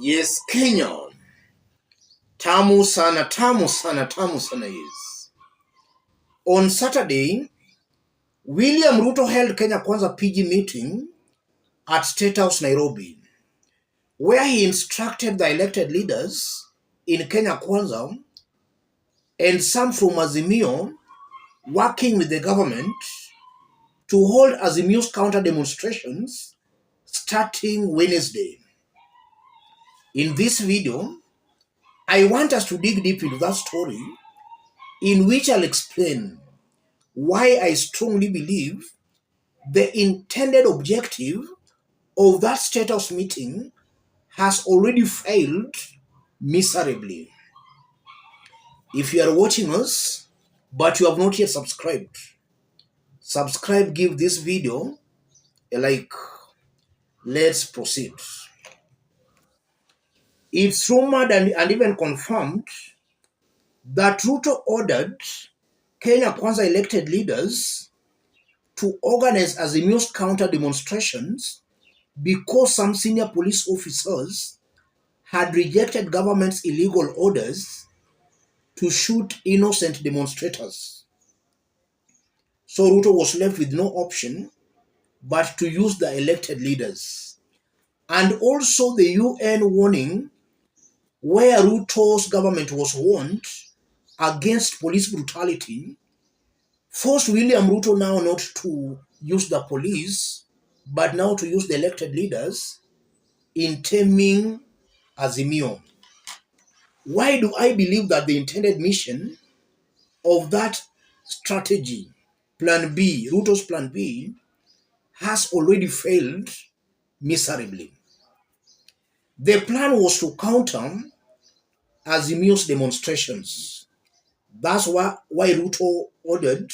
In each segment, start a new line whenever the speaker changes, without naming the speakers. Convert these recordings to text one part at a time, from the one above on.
Yes, Kenya. Tamu sana, tamu sana, tamu sana, yes. On Saturday, William Ruto held Kenya Kwanza PG meeting at State House, Nairobi, where he instructed the elected leaders in Kenya Kwanza and some from Azimio working with the government to hold Azimio's counter demonstrations starting Wednesday. In this video, I want us to dig deep into that story, in which I'll explain why I strongly believe the intended objective of that State House meeting has already failed miserably. If you are watching us, but you have not yet subscribed, subscribe, give this video a like. Let's proceed. It's rumored and even confirmed that Ruto ordered Kenya Kwanza elected leaders to organize Azimio's counter demonstrations because some senior police officers had rejected government's illegal orders to shoot innocent demonstrators. So Ruto was left with no option but to use the elected leaders. And also the UN warning, where Ruto's government was warned against police brutality, forced William Ruto now not to use the police, but now to use the elected leaders in taming Azimio. Why do I believe that the intended mission of that strategy, Plan B, Ruto's Plan B, has already failed miserably? The plan was to counter Azimio's demonstrations. That's why Ruto ordered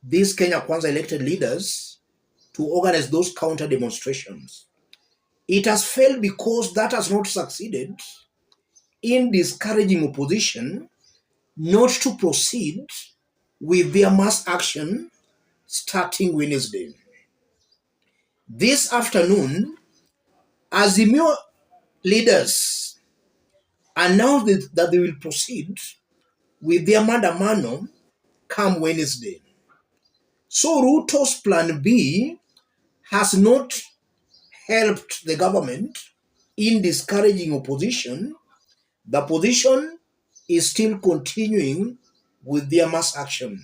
these Kenya Kwanza elected leaders to organize those counter demonstrations. It has failed because that has not succeeded in discouraging opposition not to proceed with their mass action starting Wednesday. This afternoon, Azimio leaders announced that they will proceed with their mandamano come Wednesday. So Ruto's Plan B has not helped the government in discouraging opposition. The opposition is still continuing with their mass action.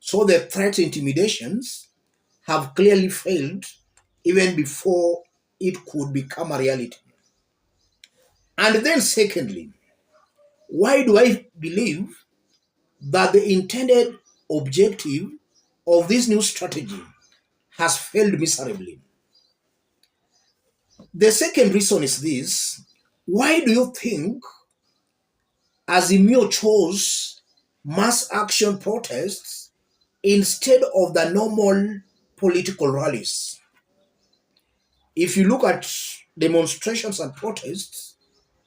So the threat intimidations have clearly failed even before it could become a reality. And then secondly, why do I believe that the intended objective of this new strategy has failed miserably? The second reason is this. Why do you think Azimio chose mass action protests instead of the normal political rallies? If you look at demonstrations and protests,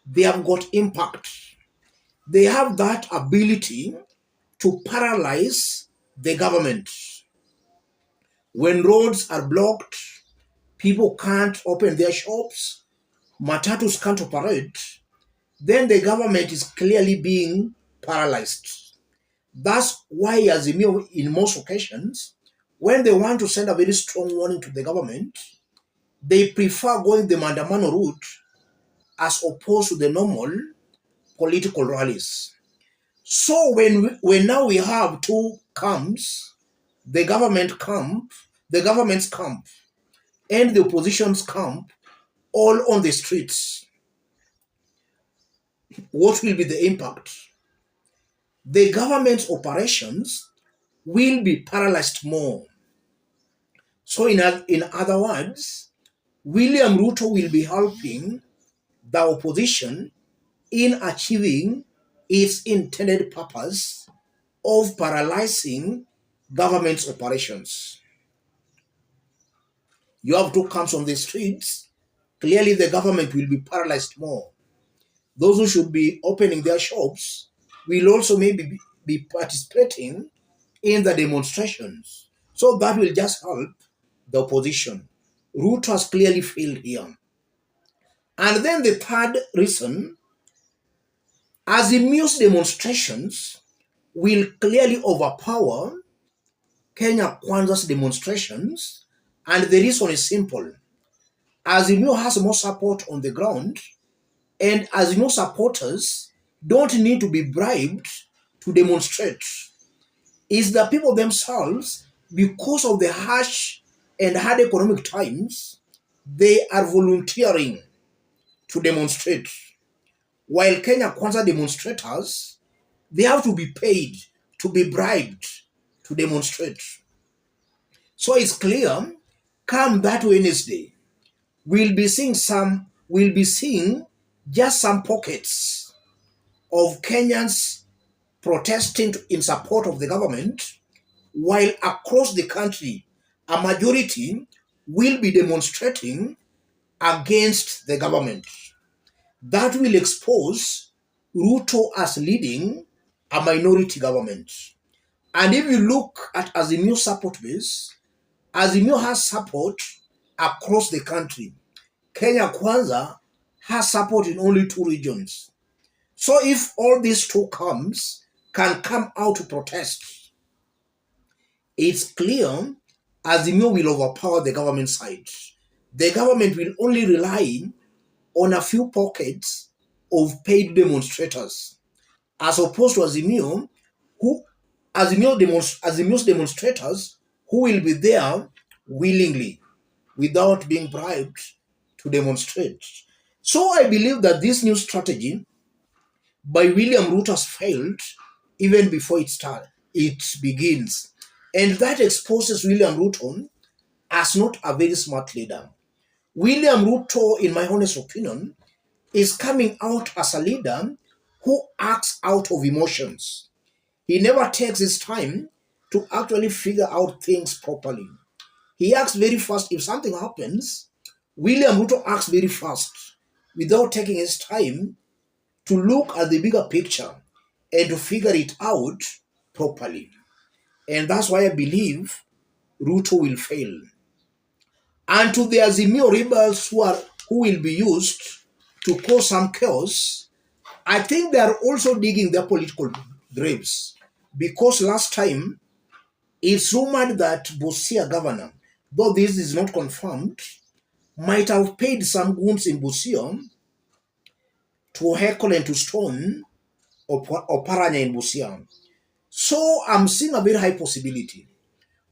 they have got impact. They have that ability to paralyze the government. When roads are blocked, people can't open their shops, matatus can't operate, then the government is clearly being paralyzed. That's why Azimio, in most occasions, when they want to send a very strong warning to the government, they prefer going the mandamano route as opposed to the normal political rallies. So when now we have two camps, the government's camp, and the opposition's camp, all on the streets, what will be the impact? The government's operations will be paralyzed more. So in other words, William Ruto will be helping the opposition in achieving its intended purpose of paralyzing government's operations. You have two camps on the streets. Clearly, the government will be paralyzed more. Those who should be opening their shops will also maybe be participating in the demonstrations. So that will just help the opposition. Ruto has clearly failed here. And then the third reason, Azimio's demonstrations will clearly overpower Kenya Kwanza's demonstrations, and the reason is simple. Azimio has more support on the ground, and Azimio supporters don't need to be bribed to demonstrate. It's the people themselves, because of the harsh and hard economic times, they are volunteering to demonstrate. While Kenya Kwanza demonstrators, they have to be paid, to be bribed to demonstrate. So it's clear, come that Wednesday, we'll be seeing just some pockets of Kenyans protesting in support of the government, while across the country, a majority will be demonstrating against the government. That will expose Ruto as leading a minority government. And if you look at Azimio support base, Azimio has support across the country. Kenya Kwanza has support in only 2 regions. So if all these two can come out to protest, it's clear Azimio will overpower the government side. The government will only rely on a few pockets of paid demonstrators, as opposed to Azimio's demonstrators who will be there willingly without being bribed to demonstrate. So I believe that this new strategy by William Ruto has failed even before it begins. And that exposes William Ruto as not a very smart leader. William Ruto, in my honest opinion, is coming out as a leader who acts out of emotions. He never takes his time to actually figure out things properly. He acts very fast. If something happens, William Ruto acts very fast without taking his time to look at the bigger picture and to figure it out properly. And that's why I believe Ruto will fail. And to the Azimio rebels who will be used to cause some chaos, I think they are also digging their political graves. Because last time, it's rumored that Busia governor, though this is not confirmed, might have paid some goons in Busia to heckle and to stone Oparanya in Busia. So I'm seeing a very high possibility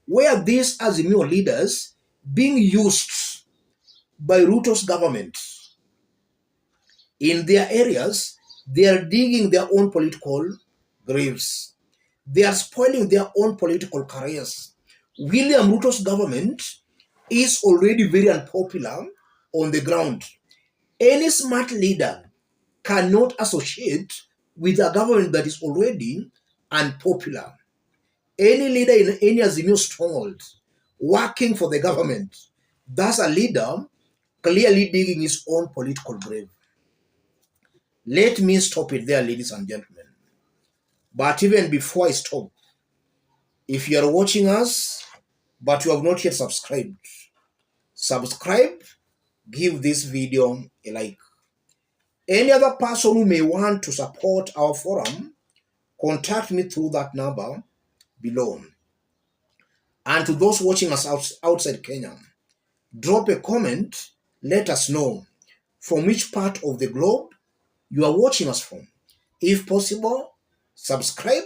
where these Azimio leaders being used by Ruto's government in their areas, they are digging their own political graves. They are spoiling their own political careers. William Ruto's government is already very unpopular on the ground. Any smart leader cannot associate with a government that is already unpopular. Any leader in any Azimio stronghold working for the government, that's a leader clearly digging his own political grave. Let me stop it there, ladies and gentlemen. But even before I stop, if you are watching us, but you have not yet subscribed, subscribe, give this video a like. Any other person who may want to support our forum, contact me through that number below. And to those watching us outside Kenya, drop a comment, let us know from which part of the globe you are watching us from. If possible, subscribe,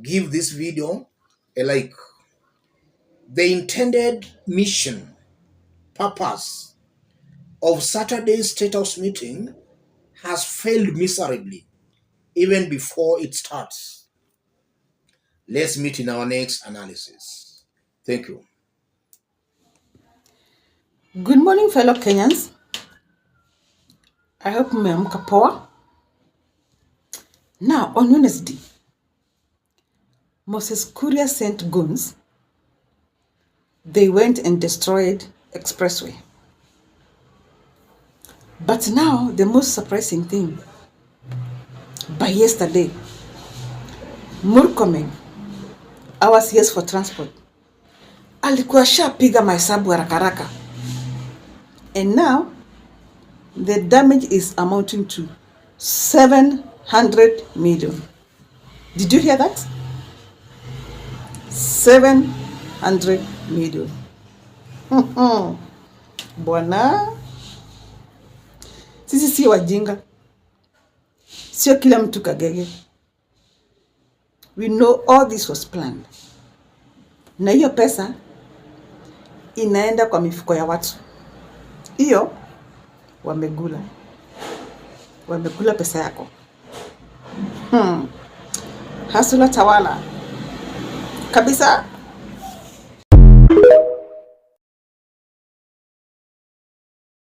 give this video a like. The intended mission, purpose of Saturday's State House meeting has failed miserably even before it starts. Let's meet in our next analysis. Thank you.
Good morning, fellow Kenyans. I hope mmeamka poa. Now, on Wednesday, Moses Kuria sent goons. They went and destroyed Expressway. But now, the most surprising thing, by yesterday, Murkomen, our CS for transport, alikuwa shapiga mahesabu haraka. And now, The damage is amounting to 700 million. Did you hear that? 700 million. Bwana, sisi sio wajinga, sio kila mtu kagege. We know all this was planned. Na hiyo pesa inaenda kwa mifuko ya watu. Hiyo wamegula pesa yako. Hasula tawala kabisa.